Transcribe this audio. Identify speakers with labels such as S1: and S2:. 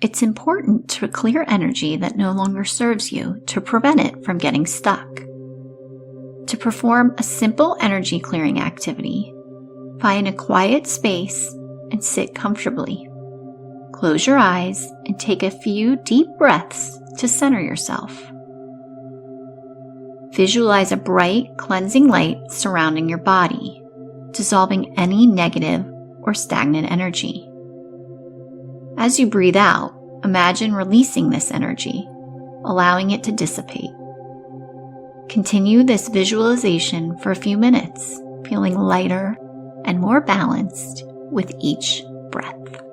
S1: It's important to clear energy that no longer serves you to prevent it from getting stuck. To perform a simple energy clearing activity, find a quiet space and sit comfortably. Close your eyes and take a few deep breaths to center yourself. Visualize a bright, cleansing light surrounding your body, dissolving any negative or stagnant energy. As you breathe out, imagine releasing this energy, allowing it to dissipate. Continue this visualization for a few minutes, feeling lighter and more balanced with each breath.